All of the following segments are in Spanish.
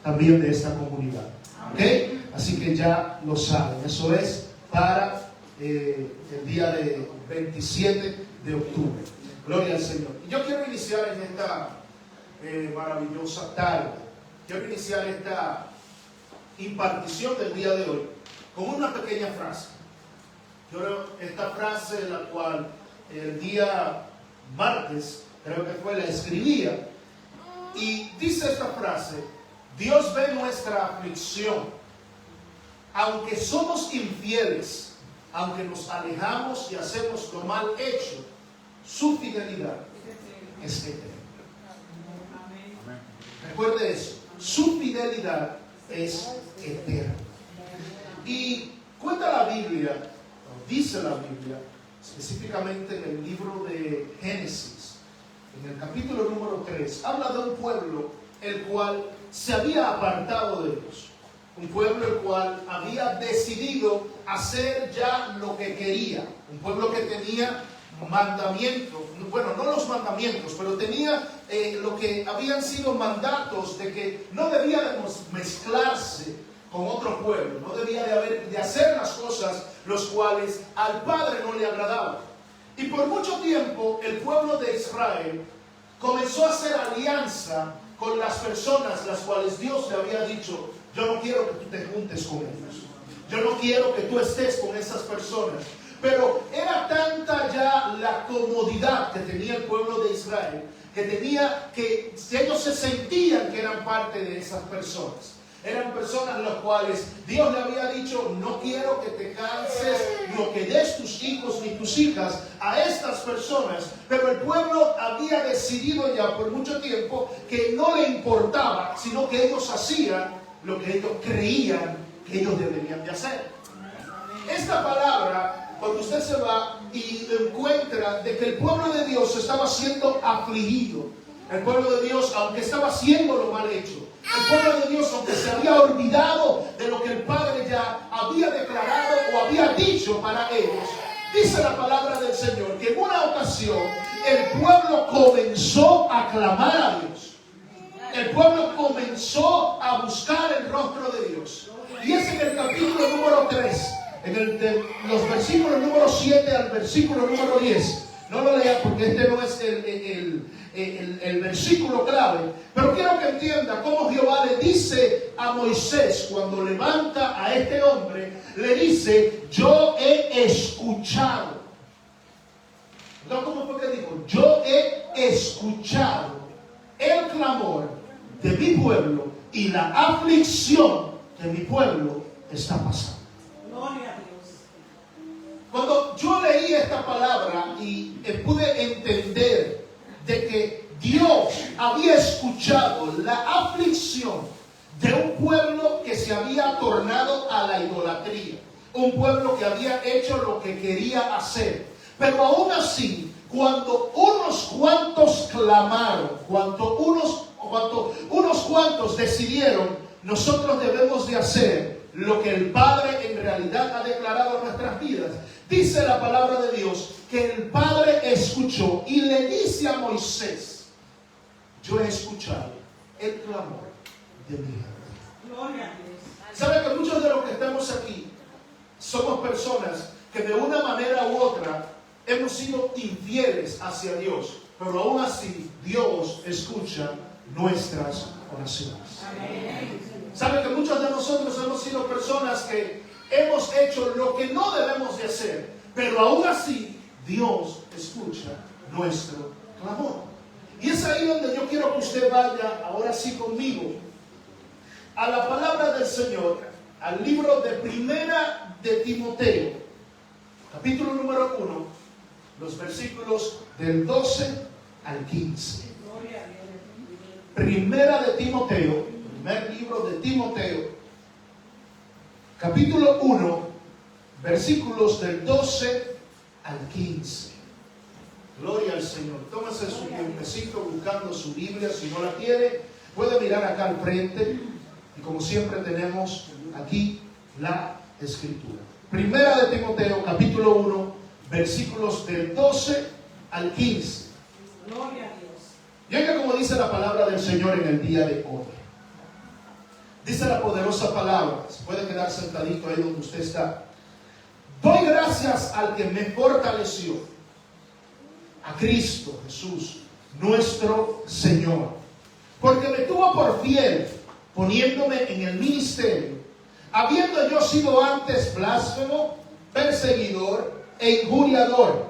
también de esta comunidad. ¿Okay? Así que ya lo saben, eso es para el día de 27 de octubre. Gloria al Señor. Y yo quiero iniciar en esta maravillosa tarde, quiero iniciar esta impartición del día de hoy con una pequeña frase. Esta frase, la cual el día martes, creo que fue, la escribía, y dice esta frase: Dios ve nuestra aflicción, aunque somos infieles, aunque nos alejamos y hacemos lo mal hecho, su fidelidad es eterna. Recuerde eso, su fidelidad es eterna. Y cuenta la Biblia, o dice la Biblia, específicamente en el libro de Génesis, en el capítulo número 3, habla de un pueblo el cual se había apartado de Dios. Un pueblo el cual había decidido hacer ya lo que quería. Un pueblo que tenía mandamientos, bueno, no los mandamientos, pero tenía lo que habían sido mandatos de que no debía de mezclarse con otro pueblo, no debía de hacer las cosas los cuales al Padre no le agradaban. Y por mucho tiempo el pueblo de Israel comenzó a hacer alianza con las personas las cuales Dios le había dicho: yo no quiero que tú te juntes con ellos, yo no quiero que tú estés con esas personas. Pero era tanta ya la comodidad que tenía el pueblo de Israel, que ellos se sentían que eran parte de esas personas. Eran personas las cuales Dios le había dicho: no quiero que te canses, no que des tus hijos ni tus hijas a estas personas. Pero el pueblo había decidido ya por mucho tiempo que no le importaba, sino que ellos hacían lo que ellos creían que ellos deberían de hacer. Esta palabra, cuando usted se va y encuentra de que el pueblo de Dios estaba siendo afligido, el pueblo de Dios, aunque estaba haciendo lo mal hecho, el pueblo de Dios, aunque se había olvidado de lo que el Padre ya había declarado o había dicho para ellos, dice la palabra del Señor que en una ocasión el pueblo comenzó a clamar a Dios. El pueblo comenzó a buscar el rostro de Dios. Y es en el capítulo número 3, de los versículos número 7 al versículo número 10. No lo lea porque este no es el versículo clave, pero quiero que entienda cómo Jehová le dice a Moisés, cuando levanta a este hombre, le dice: yo he escuchado. ¿No? ¿Cómo fue que dijo? Yo he escuchado el clamor de mi pueblo y la aflicción que mi pueblo está pasando. Gloria a Dios. Cuando yo leí esta palabra y pude entender de que Dios había escuchado la aflicción de un pueblo que se había tornado a la idolatría, un pueblo que había hecho lo que quería hacer, pero aún así, cuando unos cuantos clamaron, cuando unos cuantos decidieron: nosotros debemos de hacer lo que el Padre en realidad ha declarado en nuestras vidas, dice la palabra de Dios que el Padre escuchó y le dice a Moisés: yo he escuchado el clamor de mi gente. Gloria a Dios. ¿Sabe que muchos de los que estamos aquí somos personas que de una manera u otra hemos sido infieles hacia Dios, pero aún así Dios escucha nuestras oraciones? Amén. ¿Sabe que muchos de nosotros hemos sido personas que hemos hecho lo que no debemos de hacer, pero aún así Dios escucha nuestro clamor? Y es ahí donde yo quiero que usted vaya ahora sí conmigo a la palabra del Señor, al libro de Primera de Timoteo, capítulo número 1, los versículos del 12 al 15. Gloria a Dios. Primera de Timoteo, primer libro de Timoteo, capítulo 1, versículos del 12 al 15. Gloria al Señor. Tómese su tiempecito buscando su Biblia. Si no la tiene, puede mirar acá al frente. Y como siempre tenemos aquí la Escritura. Primera de Timoteo, capítulo 1, versículos del 12 al 15. Gloria a Dios. Y oiga como dice la palabra del Señor en el día de hoy. Dice la poderosa palabra, se puede quedar sentadito ahí donde usted está. Doy gracias al que me fortaleció, a Cristo Jesús, nuestro Señor, porque me tuvo por fiel, poniéndome en el ministerio, habiendo yo sido antes blasfemo, perseguidor e injuriador,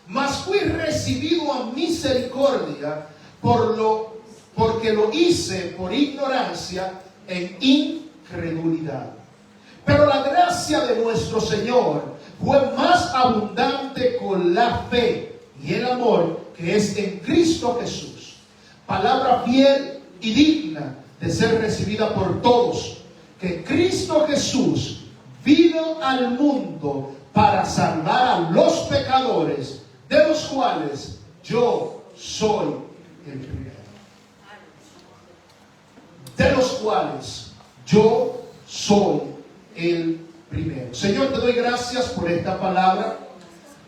mas fui recibido a misericordia porque lo hice por ignorancia en incredulidad. Pero la gracia de nuestro Señor fue más abundante con la fe y el amor que es en Cristo Jesús. Palabra fiel y digna de ser recibida por todos, que Cristo Jesús vino al mundo para salvar a los pecadores, de los cuales yo soy el primero. De los cuales yo soy el primero. Señor, te doy gracias por esta palabra,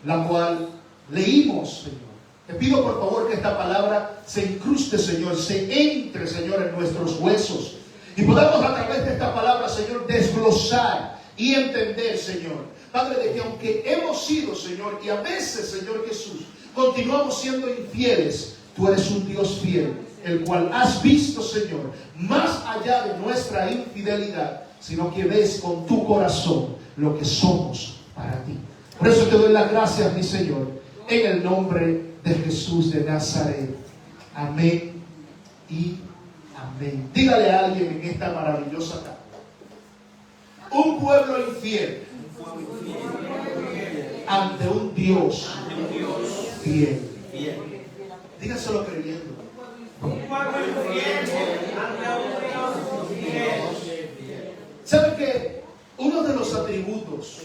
la cual leímos, Señor. Te pido por favor que esta palabra se incruste, Señor, se entre, Señor, en nuestros huesos. Y podamos a través de esta palabra, Señor, desglosar y entender, Señor, Padre, de que aunque hemos sido, Señor, y a veces, Señor Jesús, continuamos siendo infieles, tú eres un Dios fiel, el cual has visto, Señor, más allá de nuestra infidelidad, sino que ves con tu corazón lo que somos para ti. Por eso te doy las gracias, mi Señor, en el nombre de Jesús de Nazaret. Amén y amén. Dígale a alguien en esta maravillosa tarde: un pueblo infiel ante un Dios fiel. Dígaselo creyendo. ¿Saben que uno de los atributos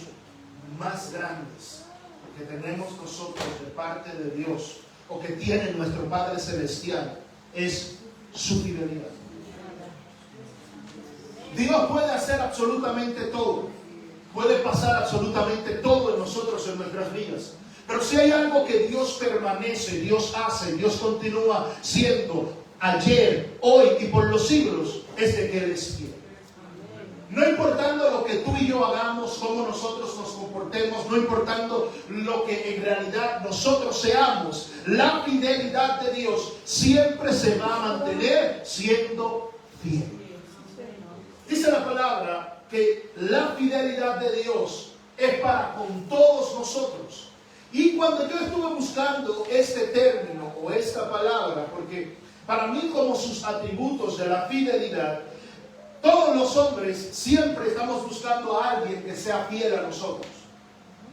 más grandes que tenemos nosotros de parte de Dios, o que tiene nuestro Padre Celestial, es su fidelidad? Dios puede hacer absolutamente todo, puede pasar absolutamente todo en nosotros, en nuestras vidas. Pero si hay algo que Dios permanece, Dios hace, Dios continúa siendo ayer, hoy y por los siglos, es de que Él es fiel. No importando lo que tú y yo hagamos, cómo nosotros nos comportemos, no importando lo que en realidad nosotros seamos, la fidelidad de Dios siempre se va a mantener siendo fiel. Dice la palabra que la fidelidad de Dios es para con todos nosotros. Y cuando yo estuve buscando este término o esta palabra, porque para mí como sus atributos de la fidelidad, todos los hombres siempre estamos buscando a alguien que sea fiel a nosotros.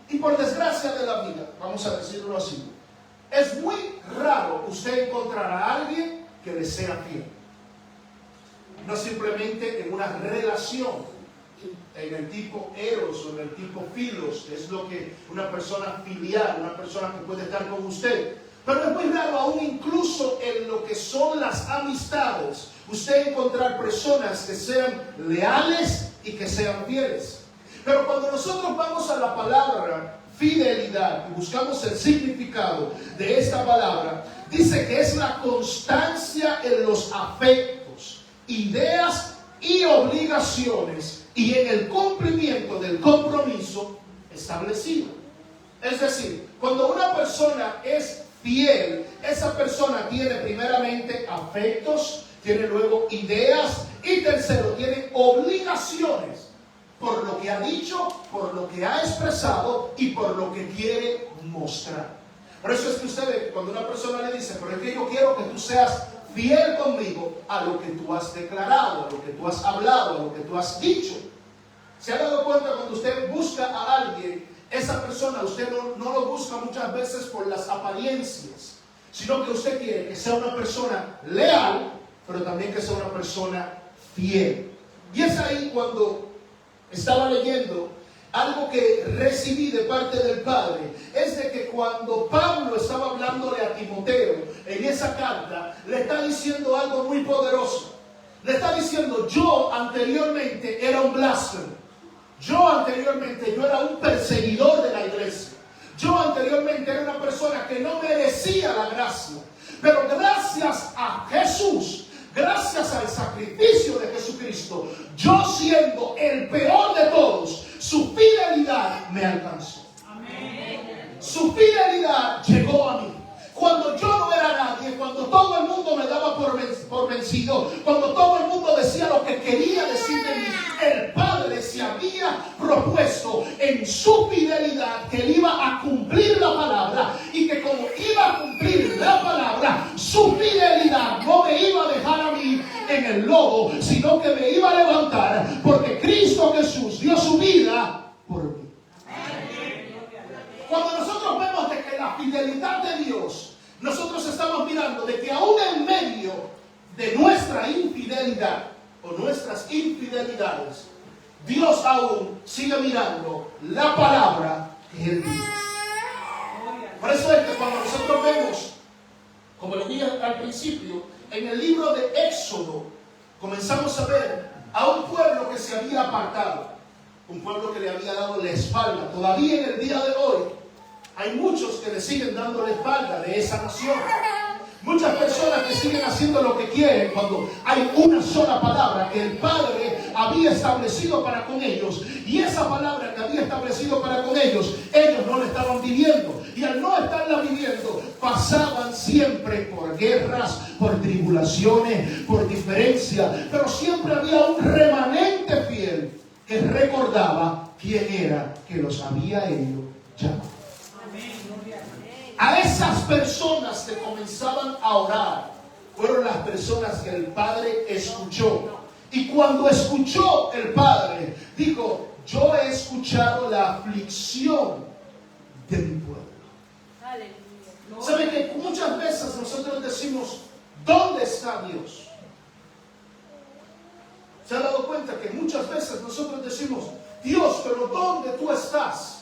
Y por desgracia de la vida, vamos a decirlo así, es muy raro usted encontrar a alguien que le sea fiel. No simplemente en una relación, en el tipo eros o en el tipo filos, que es lo que una persona filial, una persona que puede estar con usted. Pero es muy raro aún incluso en lo que son las amistades, usted encontrar personas que sean leales y que sean fieles. Pero cuando nosotros vamos a la palabra fidelidad y buscamos el significado de esta palabra, dice que es la constancia en los afectos, ideas y obligaciones y en el cumplimiento del compromiso establecido. Es decir, cuando una persona es fiel, esa persona tiene primeramente afectos, tiene luego ideas y tercero, tiene obligaciones por lo que ha dicho, por lo que ha expresado y por lo que quiere mostrar. Por eso es que usted ve cuando una persona le dice, pero es que yo quiero que tú seas fiel conmigo a lo que tú has declarado, a lo que tú has hablado, a lo que tú has dicho. ¿Se ha dado cuenta cuando usted busca a alguien, esa persona usted no lo busca muchas veces por las apariencias, sino que usted quiere que sea una persona leal, pero también que sea una persona fiel? Y es ahí cuando estaba leyendo algo que recibí de parte del Padre, es de que cuando Pablo estaba hablándole a Timoteo en esa carta, le está diciendo algo muy poderoso. Le está diciendo, yo anteriormente era un blasfemo. Yo anteriormente era un perseguidor de la iglesia. Yo anteriormente era una persona que no merecía la gracia. Pero gracias a Jesús, gracias al sacrificio de Jesucristo, yo siendo el peor de todos, su fidelidad me alcanzó. Amén. Su fidelidad llegó a mí. Cuando yo no era nadie, cuando todo el mundo me daba por vencido, cuando todo el mundo decía lo que quería decir de mí, el Padre se había propuesto en su fidelidad que él iba a cumplir la palabra, y que como iba a cumplir la palabra, su fidelidad no me iba a dejar a mí en el lodo, sino que me iba a levantar, porque Cristo Jesús dio su vida por mí. Cuando nosotros vemos de que la fidelidad de Dios, nosotros estamos mirando de que aún en medio de nuestra infidelidad o nuestras infidelidades, Dios aún sigue mirando la palabra que Él dijo. Por eso es que cuando nosotros vemos, como le dije al principio, en el libro de Éxodo, comenzamos a ver a un pueblo que se había apartado, un pueblo que le había dado la espalda. Todavía en el día de hoy hay muchos que le siguen dando la espalda de esa nación. Muchas personas que siguen haciendo lo que quieren cuando hay una sola palabra que el Padre había establecido para con ellos. Y esa palabra que había establecido para con ellos, ellos no la estaban viviendo. Y al no estarla viviendo, pasaban siempre por guerras, por tribulaciones, por diferencia. Pero siempre había un remanente fiel que recordaba quién era que los había ellos llamado. A esas personas que comenzaban a orar fueron las personas que el Padre escuchó. Y cuando escuchó el Padre, dijo: yo he escuchado la aflicción de mi pueblo. ¿Saben que muchas veces nosotros decimos: ¿dónde está Dios? ¿Se han dado cuenta que muchas veces nosotros decimos: Dios, pero ¿dónde tú estás?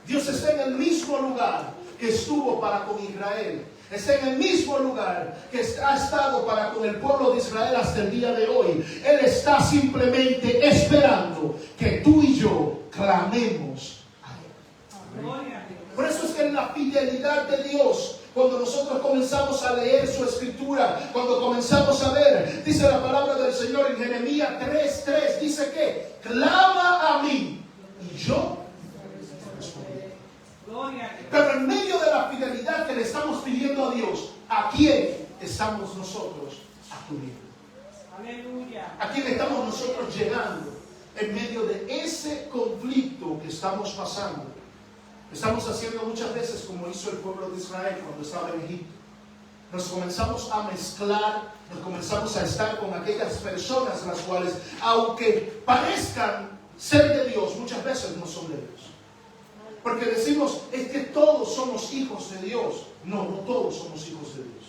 Dios está en el mismo lugar que estuvo para con Israel. Está en el mismo lugar que ha estado para con el pueblo de Israel hasta el día de hoy. Él está simplemente esperando que tú y yo clamemos a Él. Por eso es que en la fidelidad de Dios, cuando nosotros comenzamos a leer su escritura, cuando comenzamos a ver, dice la palabra del Señor en Jeremías 3:3, dice que clama a mí y yo responderé. Pero en medio de la fidelidad que le estamos pidiendo a Dios, ¿a quién estamos nosotros acudiendo? Aleluya. ¿A quién estamos nosotros llegando en medio de ese conflicto que estamos pasando? Estamos haciendo muchas veces como hizo el pueblo de Israel cuando estaba en Egipto. Nos comenzamos a mezclar, nos comenzamos a estar con aquellas personas las cuales, aunque parezcan ser de Dios, muchas veces no son de Dios. Porque decimos, es que todos somos hijos de Dios. No, no todos somos hijos de Dios.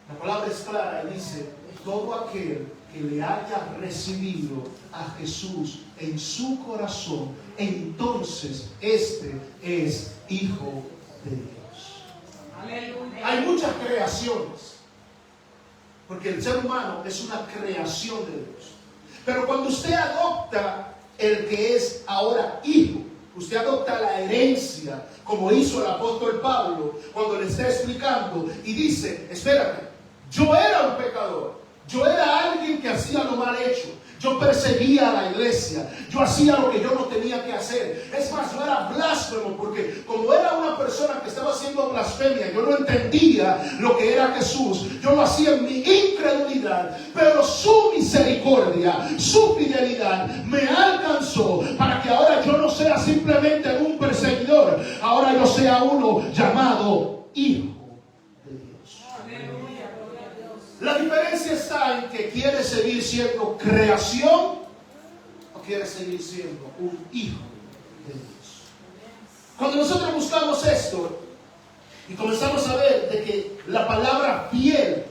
La palabra es clara y dice: todo aquel que le haya recibido a Jesús en su corazón, entonces este es hijo de Dios. Aleluya. Hay muchas creaciones, porque el ser humano es una creación de Dios. Pero cuando usted adopta el que es ahora hijo, usted adopta la herencia, como hizo el apóstol Pablo cuando le está explicando y dice: espérate, yo era un pecador, yo era alguien que hacía lo mal hecho, yo perseguía a la iglesia, yo hacía lo que yo no tenía que hacer. Es más, yo era blasfemo, porque como era una persona que estaba haciendo blasfemia, yo no entendía lo que era Jesús, yo lo hacía en mi incredulidad, pero su misericordia, su fidelidad me alcanzó para que ahora yo no sea simplemente un perseguidor, ahora yo sea uno llamado hijo de Dios. Aleluya. Gloria a Dios. La diferencia está en que quiere seguir siendo creación o quiere seguir siendo un hijo de Dios. Cuando nosotros buscamos esto y comenzamos a ver de que la palabra fiel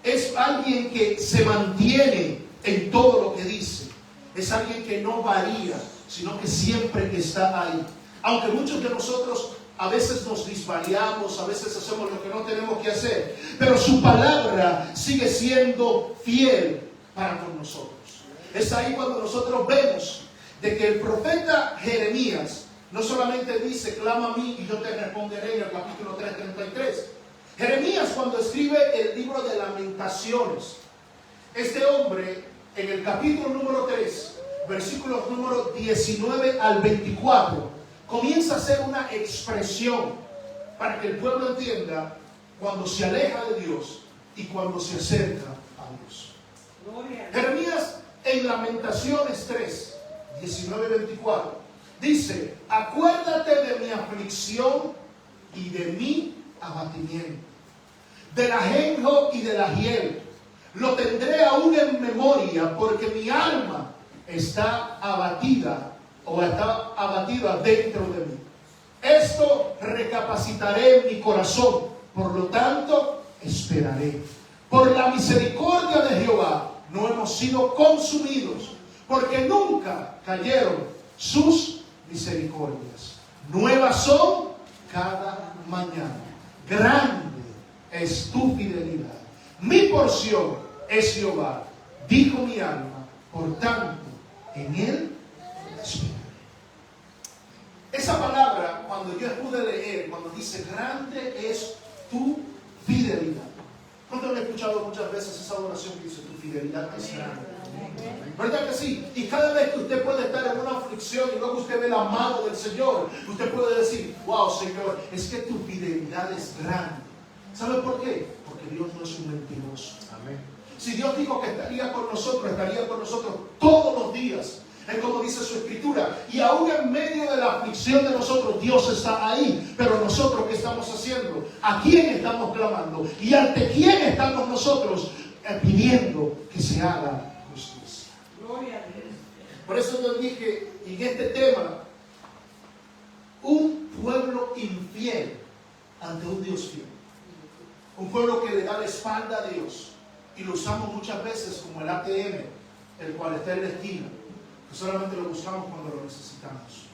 es alguien que se mantiene en todo lo que dice, es alguien que no varía, sino que siempre está ahí. Aunque muchos de nosotros a veces nos disvariamos, a veces hacemos lo que no tenemos que hacer, pero su palabra sigue siendo fiel para con nosotros. Es ahí cuando nosotros vemos de que el profeta Jeremías no solamente dice: clama a mí y yo te responderé, en el capítulo 3:33, Jeremías, cuando escribe el libro de Lamentaciones, este hombre en el capítulo número 3, versículos número 19 al 24, comienza a hacer una expresión para que el pueblo entienda cuando se aleja de Dios y cuando se acerca a Dios. Jeremías en Lamentaciones 3, 19 y 24 dice: acuérdate de mi aflicción y de mi abatimiento, del ajenjo y del ahiel. Lo tendré aún en memoria, porque mi alma está abatida dentro de mí. Esto recapacitaré en mi corazón, por lo tanto esperaré. Por la misericordia de Jehová no hemos sido consumidos, porque nunca cayeron sus misericordias. Nuevas son cada mañana. Grande es tu fidelidad. Mi porción es Jehová, dijo mi alma, por tanto en él esperaré. Esa palabra, cuando yo pude leer, cuando dice grande es tu fidelidad. ¿Cuántos han escuchado muchas veces esa oración que dice tu fidelidad es grande? ¿Verdad que sí? Y cada vez que usted puede estar en una aflicción y luego usted ve la mano del Señor, usted puede decir: wow, Señor, es que tu fidelidad es grande. ¿Sabe por qué? Porque Dios no es un mentiroso. Amén. Si Dios dijo que estaría con nosotros todos los días. Es como dice su escritura. Y aún en medio de la aflicción de nosotros, Dios está ahí. Pero nosotros, ¿qué estamos haciendo? ¿A quién estamos clamando? ¿Y ante quién estamos nosotros pidiendo que se haga justicia? Gloria a Dios. Por eso yo dije en este tema: un pueblo infiel ante un Dios fiel. Un pueblo que le da la espalda a Dios. Y lo usamos muchas veces como el ATM, el cual está en la esquina, que solamente lo buscamos cuando lo necesitamos.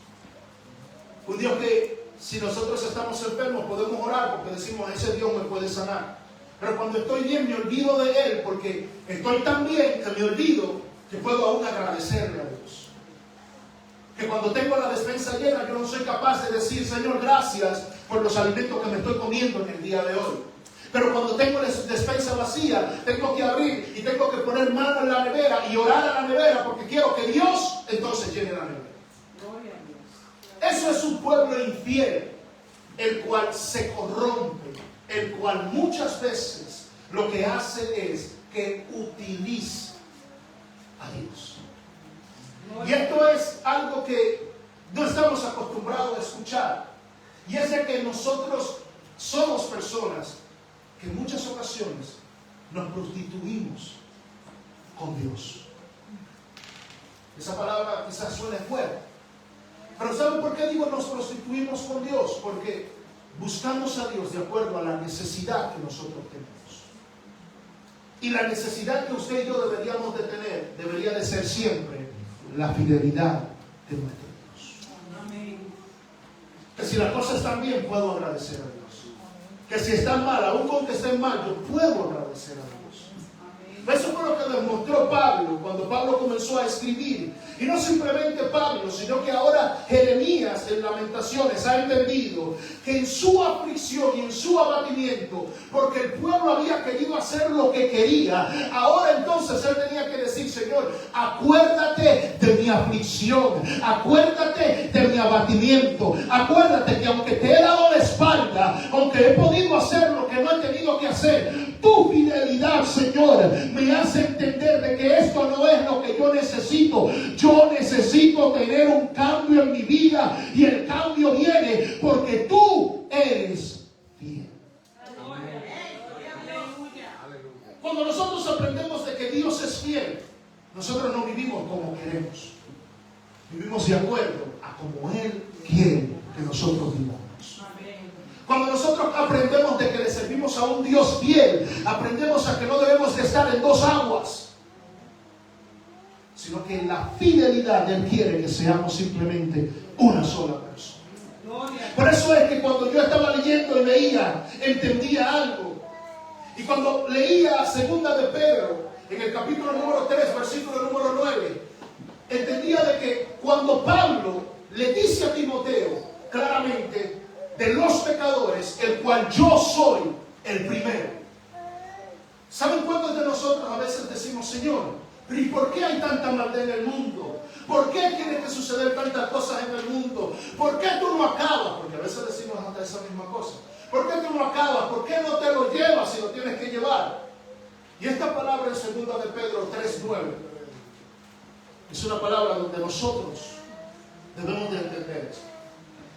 Un Dios que, si nosotros estamos enfermos, podemos orar porque decimos: ese Dios me puede sanar. Pero cuando estoy bien, me olvido de Él, porque estoy tan bien que me olvido que puedo aún agradecerle a Dios. Que cuando tengo la despensa llena, yo no soy capaz de decir: Señor, gracias por los alimentos que me estoy comiendo en el día de hoy. Pero cuando tengo la despensa vacía, tengo que abrir y tengo que poner mano en la nevera y orar a la nevera, porque quiero que Dios entonces llene la nevera. Gloria a Dios. Eso es un pueblo infiel, el cual se corrompe, el cual muchas veces lo que hace es que utiliza a Dios. Y esto es algo que no estamos acostumbrados a escuchar. Y es de que nosotros somos personas que en muchas ocasiones nos prostituimos con Dios. Esa palabra quizás suene fuerte, pero ¿saben por qué digo nos prostituimos con Dios? Porque buscamos a Dios de acuerdo a la necesidad que nosotros tenemos. Y la necesidad que usted y yo deberíamos de tener debería de ser siempre la fidelidad de nuestro Dios. Amén. Que si las cosas están bien, puedo agradecer a Dios. Que si están mal, aún con que estén mal, yo puedo agradecer a Dios. Eso fue lo que demostró Pablo cuando Pablo comenzó a escribir. Y no simplemente Pablo, sino que ahora Jeremías en Lamentaciones ha entendido que en su aflicción y en su abatimiento, porque el pueblo había querido hacer lo que quería, ahora entonces él tenía que decir: Señor, acuérdate de mi aflicción, acuérdate de mi abatimiento, acuérdate que aunque te he dado la espalda, aunque he podido hacer lo que no he tenido que hacer, tu fidelidad, Señor, me hace entender de que esto no es lo que yo necesito. Yo necesito tener un cambio en mi vida, y el cambio viene porque tú eres fiel. Cuando nosotros aprendemos de que Dios es fiel, nosotros no vivimos como queremos. Vivimos de acuerdo a como Él quiere que nosotros vivamos. Cuando nosotros aprendemos de que le servimos a un Dios fiel, aprendemos a que no debemos de estar en dos aguas, sino que en la fidelidad Él quiere que seamos simplemente una sola persona. Por eso es que cuando yo estaba leyendo y leía, entendía algo. Y cuando leía segunda de Pedro, en el capítulo número 3, versículo número 9, entendía de que cuando Pablo le dice a Timoteo claramente: de los pecadores, el cual yo soy el primero. ¿Saben cuántos de nosotros a veces decimos, Señor, pero ¿y por qué hay tanta maldad en el mundo? ¿Por qué tiene que suceder tantas cosas en el mundo? ¿Por qué tú no acabas? Porque a veces decimos hasta esa misma cosa. ¿Por qué tú no acabas? ¿Por qué no te lo llevas si lo tienes que llevar? Y esta palabra en 2 de Pedro 3:9 es una palabra donde nosotros debemos de entender esto.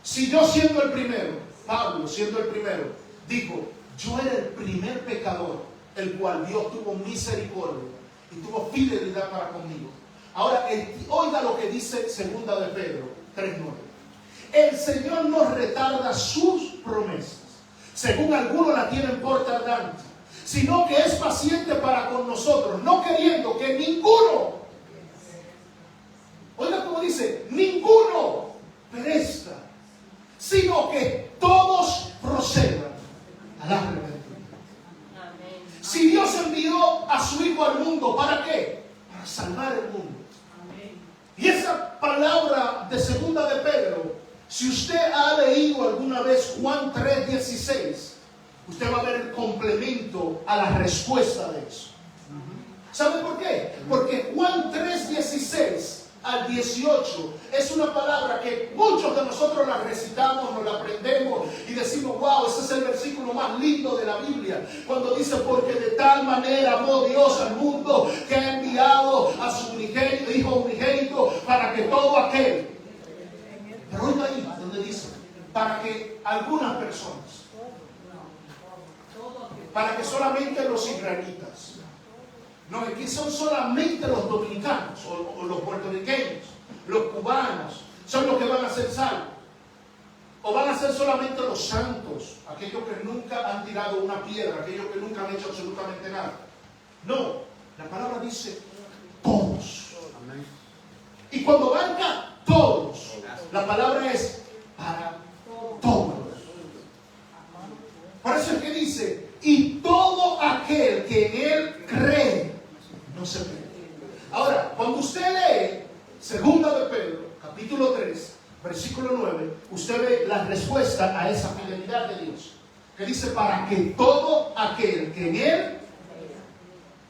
Si yo siendo el primero, Pablo siendo el primero, digo, yo era el primer pecador, el cual Dios tuvo misericordia y tuvo fidelidad para conmigo. Ahora, oiga lo que dice 2 de Pedro 3:9. El Señor no retarda sus promesas, según algunos la tienen por tardanza, sino que es paciente para con nosotros, no queriendo que ninguno, oiga como dice, ninguno perezca, sino que todos procedan al arrepentimiento. Si Dios envió a su Hijo al mundo, ¿para qué? Para salvar el mundo. Y esa palabra de 2 de Pedro, si usted ha leído alguna vez Juan 3:16, usted va a ver el complemento a la respuesta de eso. ¿Sabe por qué? Porque Juan 3:16 al 18 es una palabra que muchos de nosotros la recitamos, nos la aprendemos y decimos, wow, ese es el versículo más lindo de la Biblia, cuando dice, porque de tal manera amó Dios al mundo que ha enviado a su Hijo unigénito para que todo aquel, pero oiga ahí donde dice, para que algunas personas, para que solamente los israelitas, no, aquí son solamente los dominicanos o los puertorriqueños, los cubanos, son los que van a ser salvos. O van a ser solamente los santos, aquellos que nunca han tirado una piedra, aquellos que nunca han hecho absolutamente nada. No, la palabra dice todos. Y cuando venga todos, la palabra es para todos. Por eso es que dice, y todo aquel que en él cree, no se pierde. Ahora, cuando usted lee 2 de Pedro, capítulo 3, versículo 9, usted ve la respuesta a esa fidelidad de Dios. Que dice, para que todo aquel que en él,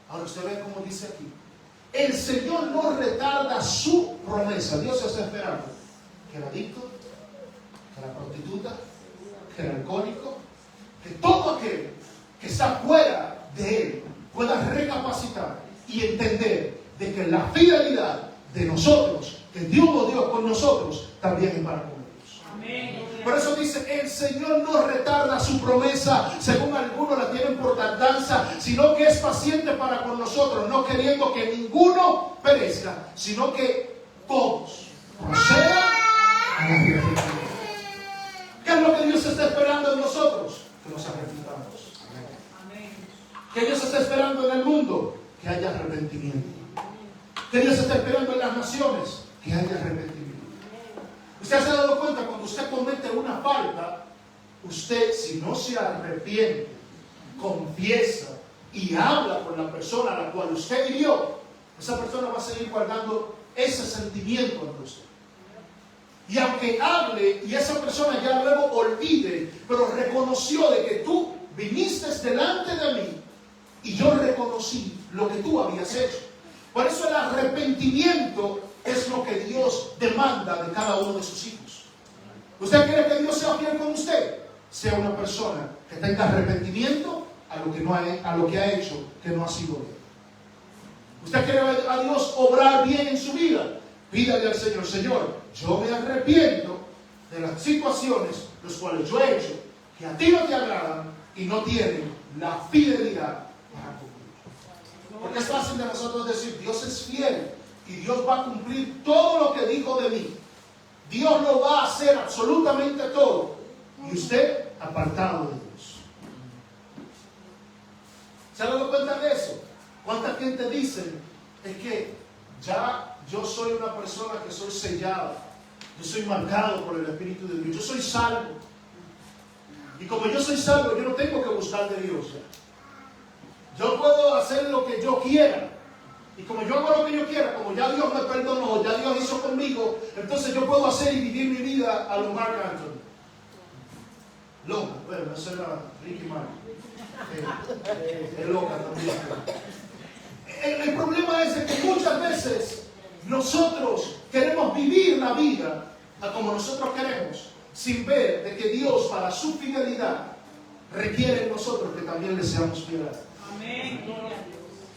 ahora usted ve cómo dice aquí, el Señor no retarda su promesa. Dios está esperando que el adicto, que la prostituta, que el alcohólico, que todo aquel que está fuera de él pueda recapacitar y entender de que la fidelidad de nosotros, que Dios con nosotros, también es para con ellos. Amén. Por eso dice, el Señor no retarda su promesa, según algunos la tienen por tardanza, sino que es paciente para con nosotros, no queriendo que ninguno perezca, sino que todos procedan a la arrepentimiento. ¿Qué es lo que Dios está esperando en nosotros? Que nos arrepintamos. Amén. ¿Qué Dios está esperando en el mundo? Que haya arrepentimiento. ¿Qué Dios está esperando en las naciones? Que haya arrepentimiento. Usted se ha dado cuenta, cuando usted comete una falta, usted, si no se arrepiente, confiesa y habla con la persona a la cual usted hirió, esa persona va a seguir guardando ese sentimiento en usted. Y aunque hable y esa persona ya luego olvide, pero reconoció de que tú viniste delante de mí y yo reconocí lo que tú habías hecho. Por eso el arrepentimiento es lo que Dios demanda de cada uno de sus hijos. ¿Usted quiere que Dios sea fiel con usted? Sea una persona que tenga arrepentimiento a lo que ha hecho que no ha sido bien. ¿Usted quiere a Dios obrar bien en su vida? Pídale al Señor, Señor, yo me arrepiento de las situaciones las cuales yo he hecho que a ti no te agradan y no tienen la fidelidad para cumplir. Porque es fácil de nosotros decir, Dios es fiel y Dios va a cumplir todo lo que dijo de mí. Dios lo va a hacer absolutamente todo. Y usted apartado de Dios. ¿Se han dado cuenta de eso? ¿Cuánta gente dice es que ya yo soy una persona que soy sellada, yo soy marcado por el Espíritu de Dios, yo soy salvo? Y como yo soy salvo, yo no tengo que buscar de Dios ya. Yo puedo hacer lo que yo quiera. Y como yo hago lo que yo quiera, como ya Dios me perdonó, ya Dios hizo conmigo, entonces yo puedo hacer y vivir mi vida a lo Marc Anthony. Loca, bueno, eso era Ricky Martin. Es loca también. El problema es de que muchas veces nosotros queremos vivir la vida a como nosotros queremos, sin ver de que Dios, para su fidelidad, requiere en nosotros que también le seamos fieles. Amén.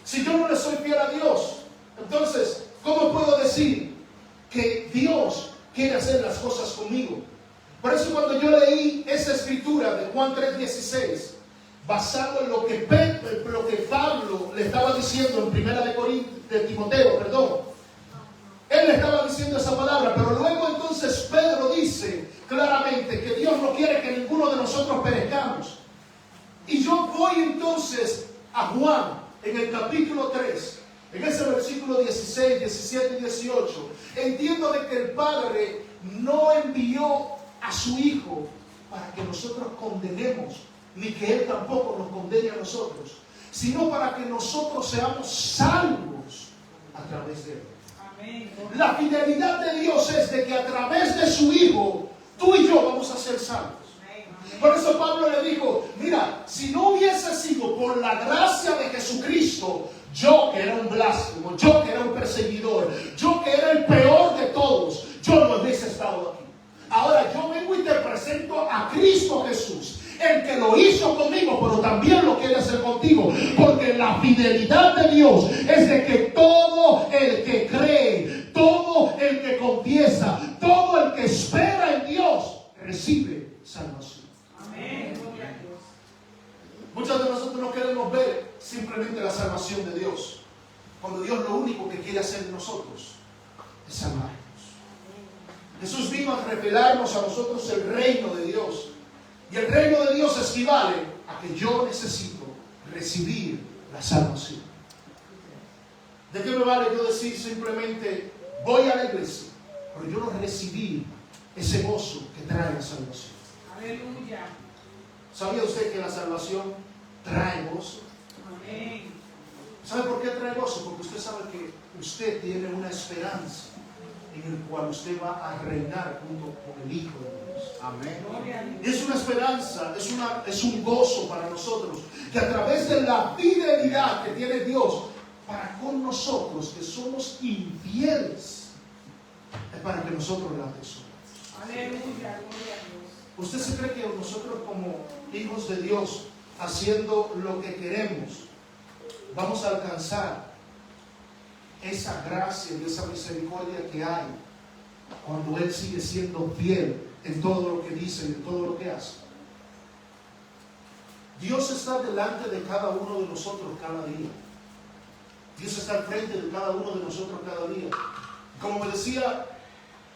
Si yo no le soy fiel a Dios, entonces, ¿cómo puedo decir que Dios quiere hacer las cosas conmigo? Por eso cuando yo leí esa escritura de Juan 3:16, basado en lo que Pablo le estaba diciendo en primera de Timoteo, él le estaba diciendo esa palabra, pero luego entonces Pedro dice claramente que Dios no quiere que ninguno de nosotros perezcamos. Y yo voy entonces a Juan en el capítulo 3, en ese versículo 16, 17 y 18, entiendo de que el Padre no envió a su Hijo para que nosotros condenemos, ni que Él tampoco nos condene a nosotros, sino para que nosotros seamos salvos a través de Él. Amén. La fidelidad de Dios es de que a través de su Hijo, tú y yo vamos a ser salvos. Por eso Pablo le dijo, mira, si no hubiese sido por la gracia de Jesucristo, yo que era un blasfemo, yo que era un perseguidor, yo que era el peor de todos, yo no hubiese estado aquí. Ahora yo vengo y te presento a Cristo Jesús, el que lo hizo conmigo, pero también lo quiere hacer contigo, porque la fidelidad de Dios es de que todo el que cree, todo el que confiesa, todo el que espera en Dios, recibe salvación. Amén. Muchos de nosotros no queremos ver simplemente la salvación de Dios, cuando Dios lo único que quiere hacer en nosotros es salvarnos. Jesús vino a revelarnos a nosotros el reino de Dios. Y el reino de Dios equivale a que yo necesito recibir la salvación. ¿De qué me vale yo decir simplemente voy a la iglesia, pero yo no recibí ese gozo que trae la salvación? Aleluya. ¿Sabía usted que la salvación trae gozo? Amén. ¿Sabe por qué trae gozo? Porque usted sabe que usted tiene una esperanza en el cual usted va a reinar junto con el Hijo de Dios. Amén. Gloria a Dios. Es una esperanza, es un gozo para nosotros, que a través de la fidelidad que tiene Dios para con nosotros, que somos infieles, es para que nosotros la atesoremos. Aleluya. Gloria a Dios. ¿Usted se cree que nosotros como hijos de Dios, haciendo lo que queremos, vamos a alcanzar esa gracia y esa misericordia que hay cuando Él sigue siendo fiel en todo lo que dice y en todo lo que hace? Dios está delante de cada uno de nosotros cada día. Dios está al frente de cada uno de nosotros cada día. Como me decía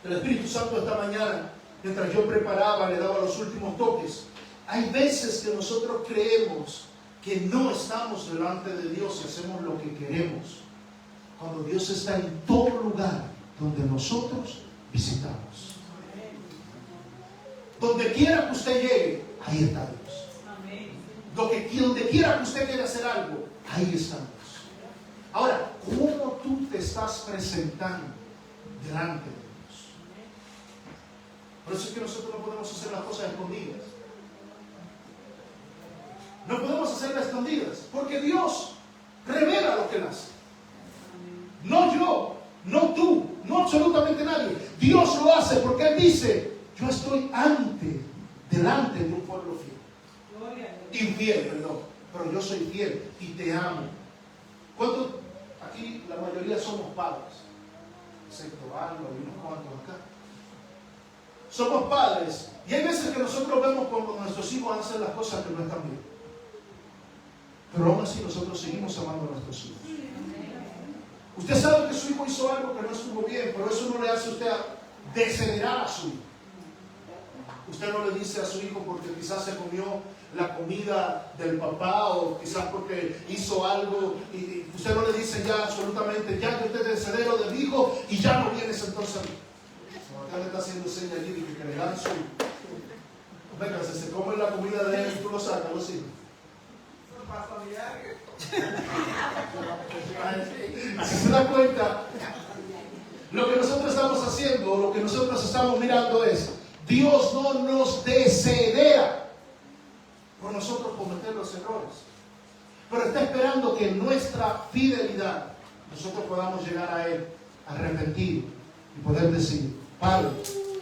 el Espíritu Santo esta mañana, mientras yo preparaba, le daba los últimos toques, hay veces que nosotros creemos que no estamos delante de Dios y hacemos lo que queremos, cuando Dios está en todo lugar donde nosotros visitamos. Donde quiera que usted llegue, ahí está Dios. Amén. Donde quiera que usted quiera hacer algo, ahí estamos. Ahora, ¿cómo tú te estás presentando delante de Dios? Por eso es que nosotros no podemos hacer las cosas escondidas. No podemos hacerlas escondidas, porque Dios revela lo que Él hace. No yo, no tú, no absolutamente nadie. Dios lo hace porque Él dice, yo estoy delante de un pueblo fiel. Gloria a Dios. Infiel, perdón, pero yo soy fiel y te amo. ¿Cuántos? Aquí la mayoría somos padres, excepto algo y unos cuantos acá. Somos padres y hay veces que nosotros vemos cuando nuestros hijos hacen las cosas que no están bien, pero aún así nosotros seguimos amando a nuestros hijos. Usted sabe que su hijo hizo algo que no estuvo bien, pero eso no le hace a usted desheredar a su hijo. Usted no le dice a su hijo porque quizás se comió la comida del papá o quizás porque hizo algo y usted no le dice ya absolutamente, ya que usted es heredero del hijo y ya no vienes entonces a mí. Acá le está haciendo señas allí de que le dan su... Venga, se come la comida de él y tú lo sacas, lo sigues. Si se da cuenta, lo que nosotros estamos haciendo, lo que nosotros estamos mirando es, Dios no nos desheredera. por nosotros cometer los errores. Pero está esperando que en nuestra fidelidad nosotros podamos llegar a Él arrepentidos y poder decir: Padre,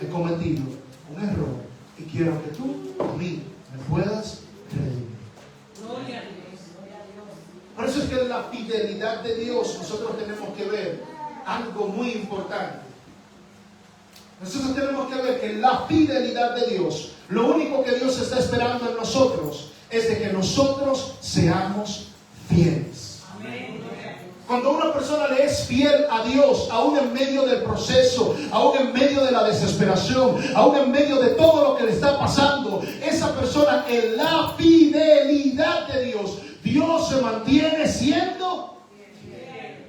he cometido un error y quiero que tú a mí me puedas redimir. Gloria a Dios. Por eso es que en la fidelidad de Dios nosotros tenemos que ver algo muy importante. Nosotros tenemos que ver que en la fidelidad de Dios, lo único que Dios está esperando en nosotros es de que nosotros seamos fieles. Amén. Cuando una persona le es fiel a Dios, aún en medio del proceso, aún en medio de la desesperación, aún en medio de todo lo que le está pasando, esa persona en la fidelidad de Dios, Dios se mantiene siendo fiel.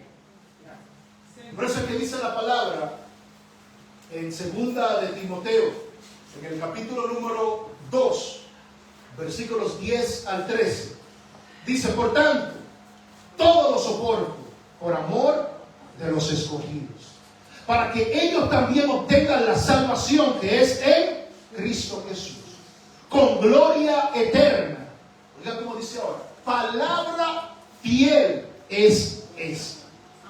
Por eso es que dice la palabra en segunda de Timoteo, en el capítulo número 2, versículos 10 al 13. Dice: por tanto, todo lo soporto por amor de los escogidos, para que ellos también obtengan la salvación que es en Cristo Jesús, con gloria eterna. Oiga como dice ahora: palabra fiel es esta.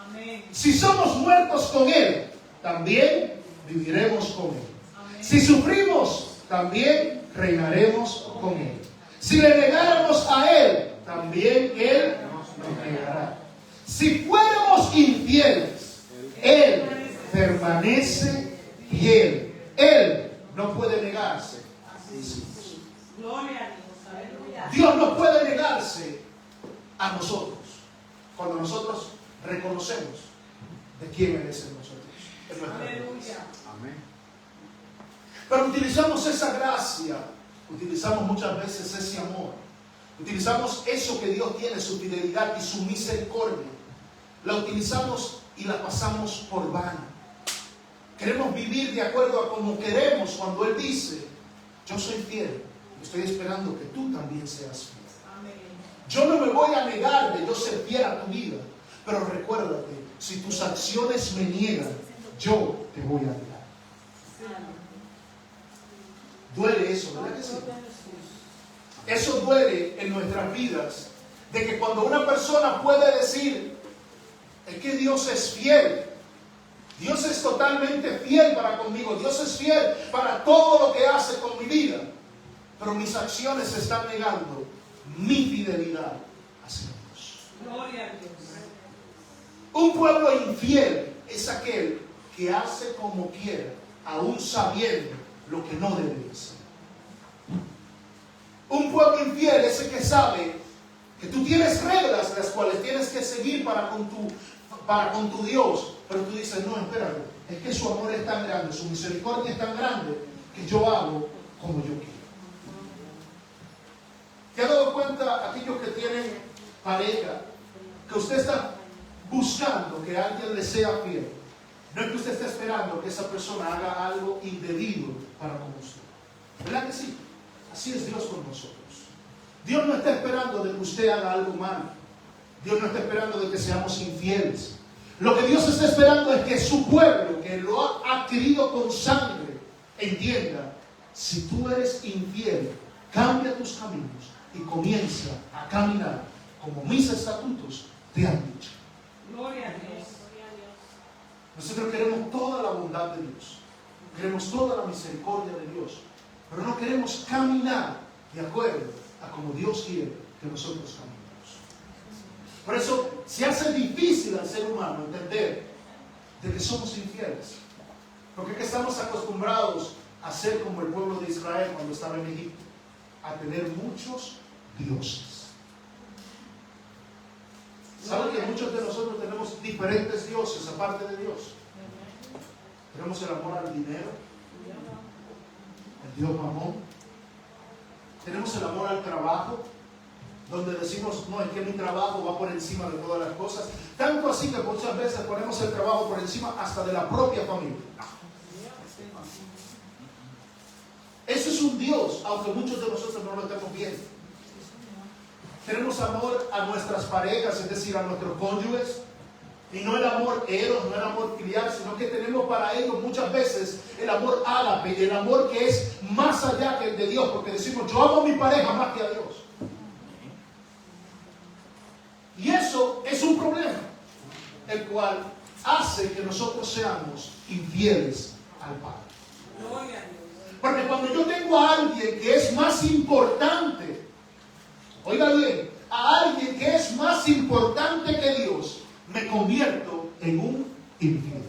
Amén. Si somos muertos con Él, también viviremos con Él. Amén. Si sufrimos, también reinaremos con Él. Si le negáramos a Él, también Él nos negará. Si fuéramos infieles, Él permanece fiel. Él no puede negarse a sí mismo. Gloria a Dios. Aleluya. Dios no puede negarse a nosotros cuando nosotros reconocemos de quién Él es en nosotros. En nuestra vida. Aleluya. Amén. Pero utilizamos esa gracia, utilizamos muchas veces ese amor, utilizamos eso que Dios tiene, su fidelidad y su misericordia. La utilizamos y la pasamos por vano. Queremos vivir de acuerdo a como queremos cuando Él dice: yo soy fiel, estoy esperando que tú también seas fiel. Amén. Yo no me voy a negar de yo ser fiel a tu vida, pero recuérdate, si tus acciones me niegan, yo te voy a negar. Duele eso, ¿verdad que sí? Eso duele en nuestras vidas, de que cuando una persona puede decir: es que Dios es fiel, Dios es totalmente fiel para conmigo, Dios es fiel para todo lo que hace con mi vida, pero mis acciones están negando mi fidelidad hacia Dios. Gloria a Dios. Un pueblo infiel es aquel que hace como quiera, aún sabiendo lo que no debe hacer. Un pueblo infiel es el que sabe que tú tienes reglas las cuales tienes que seguir para con tu Dios, pero tú dices: no, espérate, es que su amor es tan grande, su misericordia es tan grande, que yo hago como yo quiero. ¿Te has dado cuenta, aquellos que tienen pareja, que usted está buscando que alguien le sea fiel? No es que usted esté esperando que esa persona haga algo indebido para con usted. ¿Verdad que sí? Así es Dios con nosotros. Dios no está esperando de que usted haga algo malo. Dios no está esperando de que seamos infieles. Lo que Dios está esperando es que su pueblo, que lo ha adquirido con sangre, entienda: si tú eres infiel, cambia tus caminos y comienza a caminar como mis estatutos te han dicho. Gloria a Dios. Nosotros queremos toda la bondad de Dios, queremos toda la misericordia de Dios, pero no queremos caminar de acuerdo a como Dios quiere que nosotros caminemos. Por eso se hace difícil al ser humano entender de que somos infieles, porque es que estamos acostumbrados a ser como el pueblo de Israel cuando estaba en Egipto, a tener muchos dioses. ¿Saben que muchos de nosotros tenemos diferentes dioses aparte de Dios? Tenemos el amor al dinero, el Dios Mamón. Tenemos el amor al trabajo, donde decimos: no, es que mi trabajo va por encima de todas las cosas. Tanto así que muchas veces ponemos el trabajo por encima hasta de la propia familia. Eso es un Dios, aunque muchos de nosotros no lo estemos viendo. Tenemos amor a nuestras parejas, es decir, a nuestros cónyuges, y no el amor eros, no el amor filial, sino que tenemos para ellos muchas veces el amor ágape, el amor que es más allá que el de Dios, porque decimos: yo amo a mi pareja más que a Dios. Y eso es un problema, el cual hace que nosotros seamos infieles al Padre. Gloria a Dios. Porque cuando yo tengo a alguien que es más importante, oiga bien, a alguien que es más importante que Dios, me convierto en un infiel.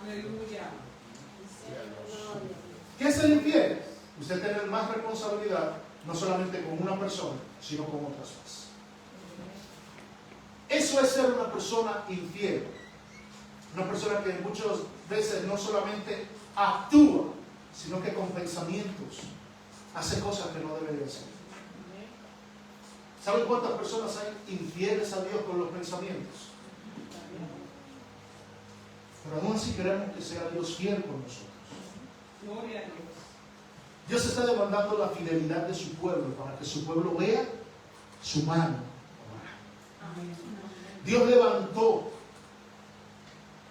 Aleluya. ¿Qué es el infiel? Usted tiene más responsabilidad, no solamente con una persona, sino con otras más. Eso es ser una persona infiel. Una persona que muchas veces no solamente actúa, sino que con pensamientos hace cosas que no debería hacer. ¿Saben cuántas personas hay infieles a Dios con los pensamientos? Pero aún así queremos que sea Dios fiel con nosotros. Gloria a Dios. Dios está demandando la fidelidad de su pueblo para que su pueblo vea su mano. Amén. Dios levantó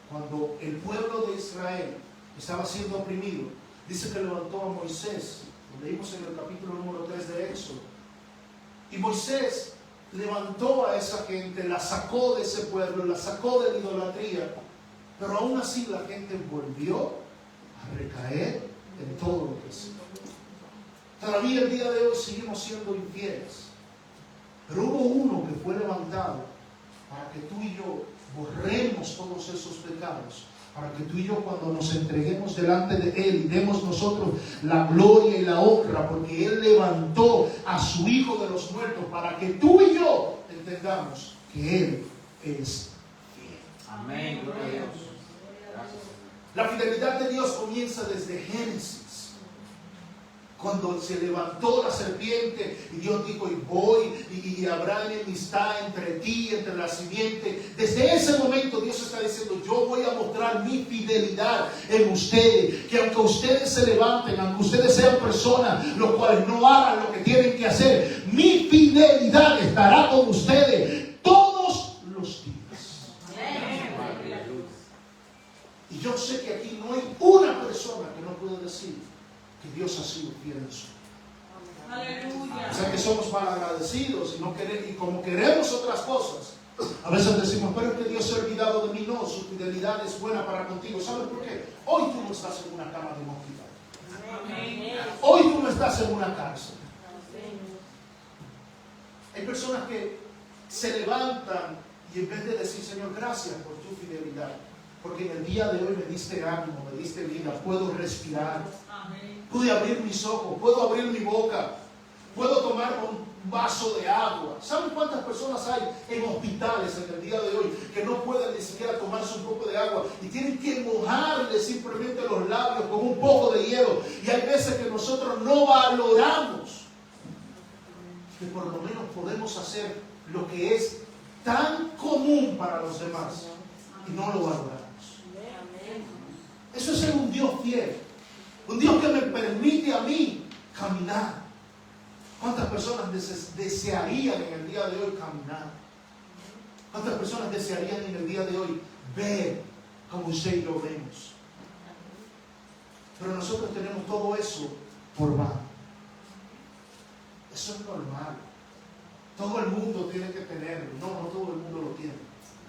cuando el pueblo de Israel estaba siendo oprimido. Dice que levantó a Moisés. Lo leímos en el capítulo número 3 de Éxodo. Y Moisés levantó a esa gente, la sacó de ese pueblo, la sacó de la idolatría. Pero aún así la gente volvió a recaer en todo lo que hacía. Todavía el día de hoy seguimos siendo infieles. Pero hubo uno que fue levantado para que tú y yo borremos todos esos pecados. Para que tú y yo, cuando nos entreguemos delante de Él y demos nosotros la gloria y la honra, porque Él levantó a su Hijo de los muertos, para que tú y yo entendamos que Él es fiel. Amén. Gloria a Dios. Gracias. La fidelidad de Dios comienza desde Génesis. Cuando se levantó la serpiente y Dios dijo, y voy y habrá enemistad entre ti, entre la simiente. Desde ese momento Dios está diciendo, yo voy a mostrar mi fidelidad en ustedes. Que aunque ustedes se levanten, aunque ustedes sean personas los cuales no hagan lo que tienen que hacer, mi fidelidad estará con ustedes todos los días. Amén. Y yo sé que aquí no hay una persona que no pueda decir que Dios ha sido fiel en su vida. Aleluya. O sea que somos mal agradecidos y como queremos otras cosas, a veces decimos, pero es que Dios se ha olvidado de mí. No, su fidelidad es buena para contigo. ¿Sabes por qué? Hoy tú no estás en una cama de un hospital. Amén. Hoy tú no estás en una cárcel. Hay personas que se levantan y en vez de decir, Señor, gracias por tu fidelidad, porque en el día de hoy me diste ánimo, me diste vida, puedo respirar, Amén. pude abrir mis ojos, puedo abrir mi boca, puedo tomar un vaso de agua. ¿Saben cuántas personas hay en hospitales en el día de hoy que no pueden ni siquiera tomarse un poco de agua y tienen que mojarle simplemente los labios con un poco de hielo? Y hay veces que nosotros no valoramos que por lo menos podemos hacer lo que es tan común para los demás y no lo valoramos. Eso es ser un Dios fiel. Un Dios que me permite a mí caminar. ¿Cuántas personas desearían en el día de hoy caminar? ¿Cuántas personas desearían en el día de hoy ver como usted y yo vemos? Pero nosotros tenemos todo eso por vano. Eso es normal. Todo el mundo tiene que tenerlo. No, no todo el mundo lo tiene.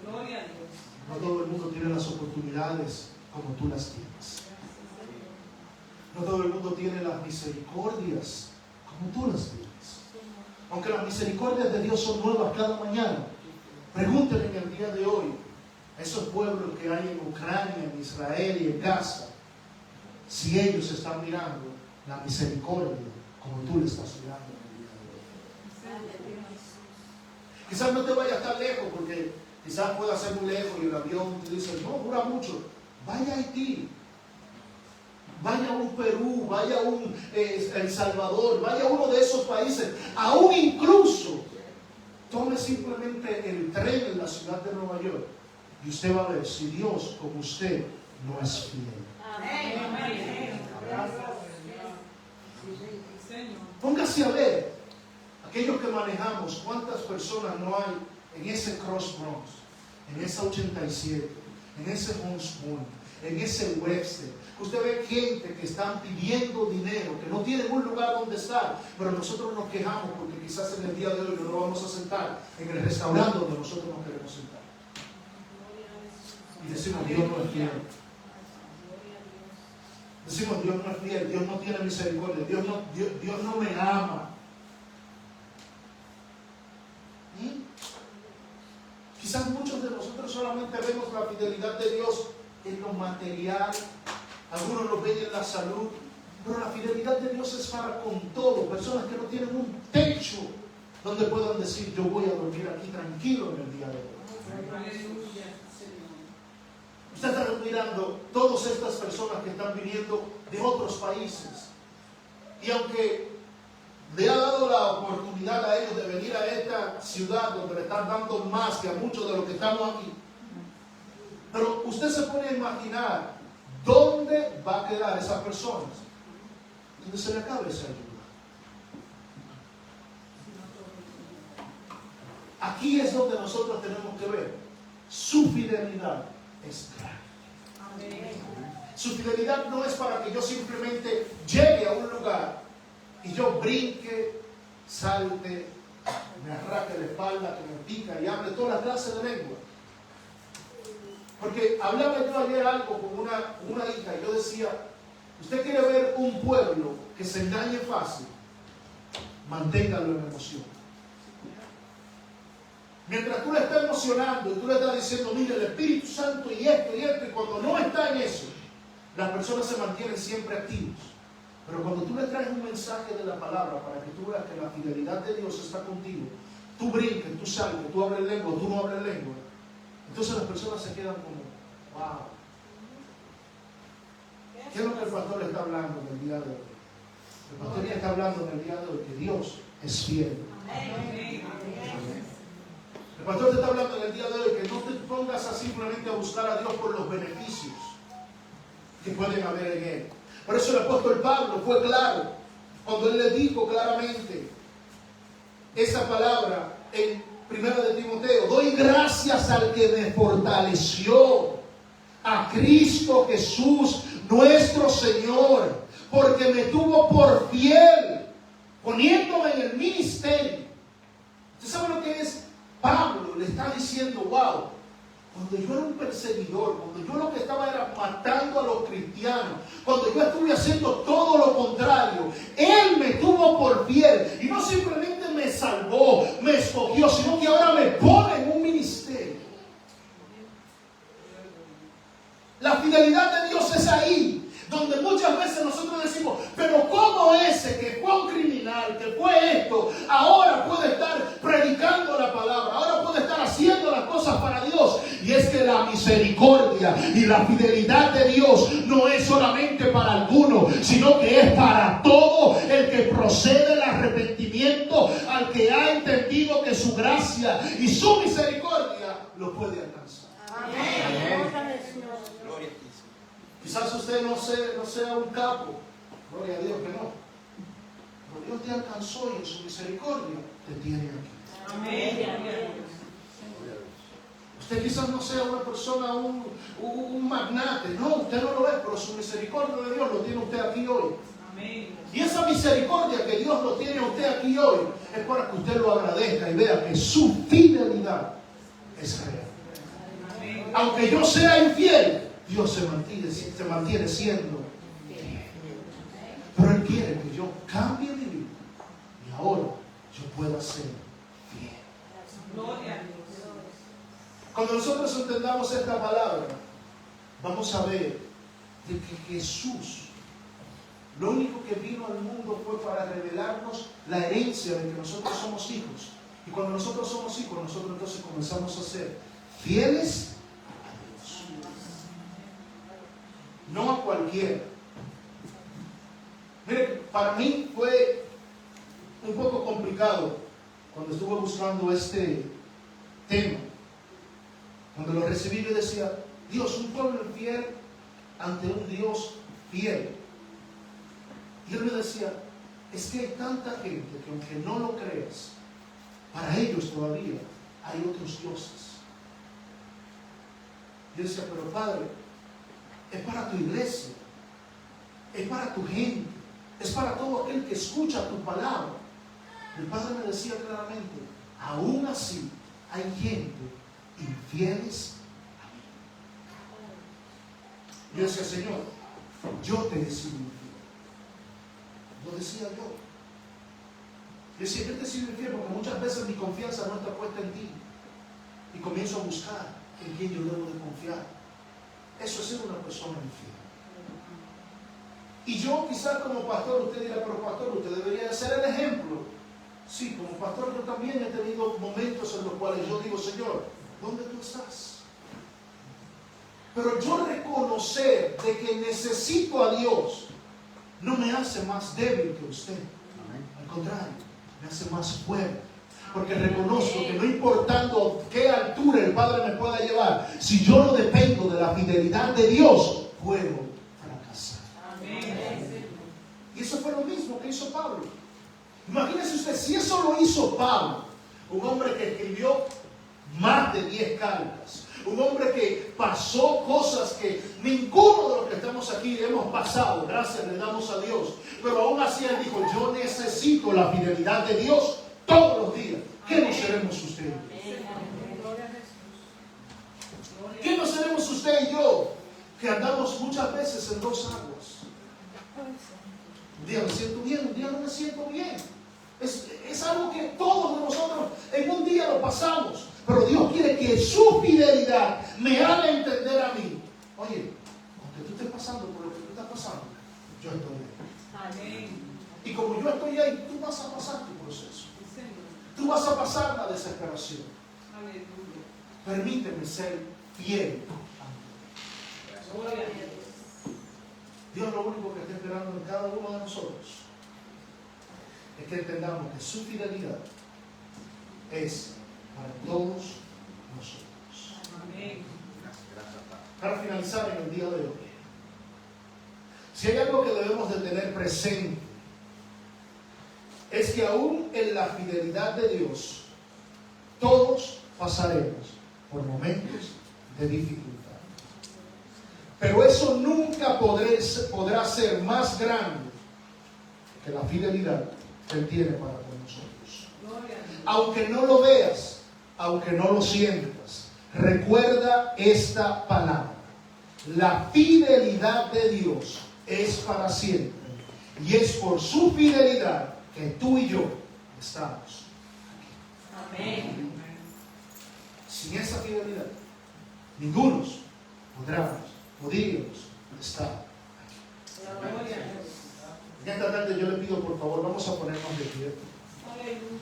Gloria a Dios. No todo el mundo tiene las oportunidades como tú las tienes. No todo el mundo tiene las misericordias como tú las tienes. Aunque las misericordias de Dios son nuevas cada mañana, pregúntenle en el día de hoy a esos pueblos que hay en Ucrania, en Israel y en Gaza, si ellos están mirando la misericordia como tú le estás mirando en el día de hoy. Quizás no te vayas tan lejos, porque quizás pueda ser muy lejos y el avión te dice, no, dura mucho. Vaya a Haití, vaya a un Perú, vaya a un El Salvador, vaya a uno de esos países, aún incluso tome simplemente el tren en la ciudad de Nueva York y usted va a ver si Dios como usted no es fiel. Amén. Amén. Señor. Póngase a ver, aquellos que manejamos, cuántas personas no hay en ese Cross Bronx, en esa 87, en ese Huntsman, en ese Webster. Usted ve gente que están pidiendo dinero, que no tienen un lugar donde estar, pero nosotros nos quejamos porque quizás en el día de hoy no nos vamos a sentar en el restaurante donde nosotros nos queremos sentar. Y decimos, Dios no es fiel. Decimos, Dios no es fiel, Dios no tiene misericordia, Dios no me ama. Quizás muchos de nosotros solamente vemos la fidelidad de Dios en lo material, algunos lo ven en la salud, pero la fidelidad de Dios es para con todo. Personas que no tienen un techo donde puedan decir, yo voy a dormir aquí tranquilo en el día de hoy. Aleluya. Usted está mirando todas estas personas que están viniendo de otros países, y aunque le ha dado la oportunidad a ellos de venir a esta ciudad donde le están dando más que a muchos de los que estamos aquí, pero usted se pone a imaginar dónde va a quedar esas personas donde se le acabe esa ayuda. Aquí es donde nosotros tenemos que ver su fidelidad es grande. Su fidelidad no es para que yo simplemente llegue a un lugar y yo brinque, salte, me arraque la espalda, que me pica y hable toda la clase de lengua. Porque hablaba yo ayer algo con una hija y yo decía, usted quiere ver un pueblo que se engañe fácil, manténgalo en emoción. Mientras tú le estás emocionando y tú le estás diciendo, mire, el Espíritu Santo y esto, y cuando no está en eso, las personas se mantienen siempre activos. Pero cuando tú le traes un mensaje de la palabra para que tú veas que la fidelidad de Dios está contigo, tú brinques, tú salgas, tú hables lengua, tú no hables lengua, entonces las personas se quedan como, wow. ¿Qué es lo que el pastor está hablando en el día de hoy? El pastor está hablando en el día de hoy que Dios es fiel. El pastor te está hablando en el día de hoy que no te pongas a simplemente a buscar a Dios por los beneficios que pueden haber en Él. Por eso el apóstol Pablo fue claro cuando él le dijo claramente esa palabra en 1 de Timoteo: doy gracias al que me fortaleció, a Cristo Jesús nuestro Señor, porque me tuvo por fiel, poniéndome en el ministerio. ¿Usted sabe lo que es? Pablo le está diciendo, wow, cuando yo era un perseguidor, cuando yo lo que estaba era matando a los cristianos, cuando yo estuve haciendo todo lo contrario, Él me tuvo por fiel. Y no simplemente me salvó, me escogió, sino que ahora me pone en un ministerio. La fidelidad de Dios es ahí, donde muchas veces nosotros decimos, pero ¿cómo ese que fue un criminal, que fue esto, ahora puede estar predicando la palabra, ahora puede estar haciendo las cosas para Dios? Y es que la misericordia y la fidelidad de Dios no es solamente para algunos, sino que es para todo el que procede del arrepentimiento, al que ha entendido que su gracia y su misericordia lo puede alcanzar. Amén. Gloria a ti. Quizás usted no sea un capo, gloria a Dios que no, pero Dios te alcanzó y en su misericordia te tiene aquí. Amén. Usted quizás no sea una persona, un magnate, no, usted no lo es, pero su misericordia de Dios lo tiene usted aquí hoy. Amén. Y esa misericordia que Dios lo tiene a usted aquí hoy es para que usted lo agradezca y vea que su fidelidad es real. Amén. Aunque yo sea infiel, Dios se mantiene siendo fiel. Pero Él quiere que yo cambie mi vida y ahora yo pueda ser fiel. Gloria a Dios. Cuando nosotros entendamos esta palabra, vamos a ver de que Jesús, lo único que vino al mundo fue para revelarnos la herencia de que nosotros somos hijos. Y cuando nosotros somos hijos, nosotros entonces comenzamos a ser fieles a Dios. No a cualquiera. Mire, para mí fue un poco complicado cuando estuve buscando este tema. Cuando lo recibí yo decía, Dios, un pueblo infiel ante un Dios fiel. Y él me decía, es que hay tanta gente que aunque no lo creas, para ellos todavía hay otros dioses. Yo decía, pero Padre, es para tu iglesia, es para tu gente, es para todo aquel que escucha tu palabra. El Padre me decía claramente, aún así hay gente infieles a mí. Yo decía, Señor, yo te he sido infiel. Lo decía yo. Yo decía, yo te he sido infiel porque muchas veces mi confianza no está puesta en ti. Y comienzo a buscar en quién yo debo de confiar. Eso es ser una persona infiel. Y yo quizás como pastor, usted dirá, pero pastor, usted debería ser el ejemplo. Sí, como pastor yo también he tenido momentos en los cuales yo digo, Señor, ¿dónde tú estás? Pero yo reconocer de que necesito a Dios no me hace más débil que usted. Al contrario, me hace más fuerte. Porque reconozco que no importando qué altura el Padre me pueda llevar, si yo no dependo de la fidelidad de Dios, puedo fracasar. Amén. Y eso fue lo mismo que hizo Pablo. Imagínese usted, si eso lo hizo Pablo, un hombre que escribió más de 10 cartas, un hombre que pasó cosas que ninguno de los que estamos aquí hemos pasado, gracias le damos a Dios, pero aún así él dijo, yo necesito la fidelidad de Dios todos los días. ¿Qué no seremos usted y yo? ¿Qué no seremos usted y yo? Que andamos muchas veces en dos aguas. Un día me siento bien, un día no me siento bien. Es algo que todos nosotros en un día lo pasamos. Pero Dios quiere que su fidelidad me haga entender a mí. Oye, aunque tú estés pasando por lo que tú estás pasando, yo estoy ahí. Amén. Y como yo estoy ahí, tú vas a pasar tu proceso. Tú vas a pasar la desesperación. Aleluya. Permíteme ser fiel. Gloria a Dios. Dios lo único que está esperando en cada uno de nosotros es que entendamos que su fidelidad es para todos nosotros. Amén. Para finalizar en el día de hoy, si hay algo que debemos de tener presente, es que aún en la fidelidad de Dios, todos pasaremos por momentos de dificultad. Pero eso nunca podrá ser más grande que la fidelidad que Él tiene para con nosotros. Gloria a Dios. Aunque no lo veas, aunque no lo sientas, recuerda esta palabra. La fidelidad de Dios es para siempre. Y es por su fidelidad que tú y yo estamos aquí. Amén. Sin esa fidelidad, ninguno podríamos estar aquí. Gloria a Dios. En esta tarde yo le pido, por favor, vamos a ponernos de pie. Aleluya.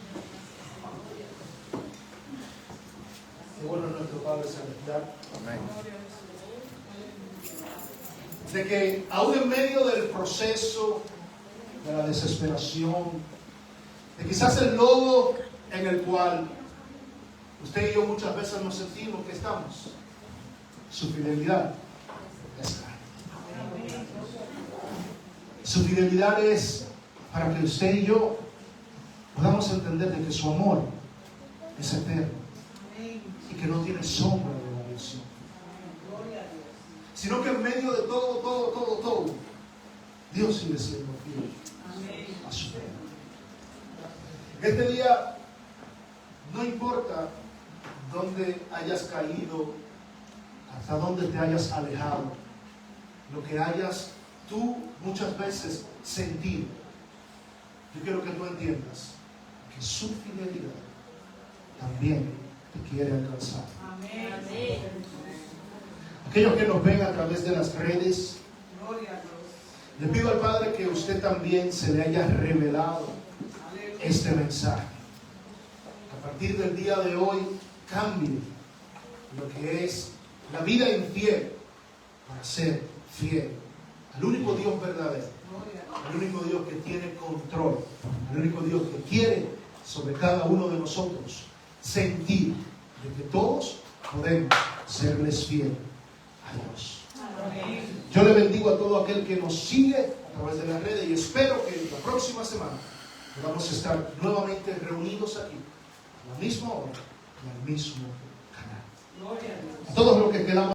Qué bueno nuestro Padre Celestial. Amén. Gloria a Dios. De que aún en medio del proceso, de la desesperación, de quizás el lodo en el cual usted y yo muchas veces nos sentimos que estamos, su fidelidad es grande. Su fidelidad es para que usted y yo podamos entender de que su amor es eterno y que no tiene sombra de variación, Gloria a Dios. sino que en medio de todo, Dios sigue siendo fiel Amén. a su fe. Este día, no importa dónde hayas caído, hasta dónde te hayas alejado, lo que hayas tú muchas veces sentido, yo quiero que tú entiendas que su fidelidad también te quiere alcanzar. Amén. Aquellos que nos ven a través de las redes, Gloria a Dios. le pido al Padre que usted también se le haya revelado Aleluya. este mensaje. A partir del día de hoy, cambie lo que es la vida infiel para ser fiel al único Dios verdadero, Gloria a Dios. al único Dios que tiene control, al único Dios que quiere sobre cada uno de nosotros sentir de que todos podemos serles fiel a Dios. Amén. Yo le bendigo a todo aquel que nos sigue a través de las redes y espero que la próxima semana podamos estar nuevamente reunidos aquí, a la misma hora y al mismo canal. Gloria a Dios. A todos los que quedamos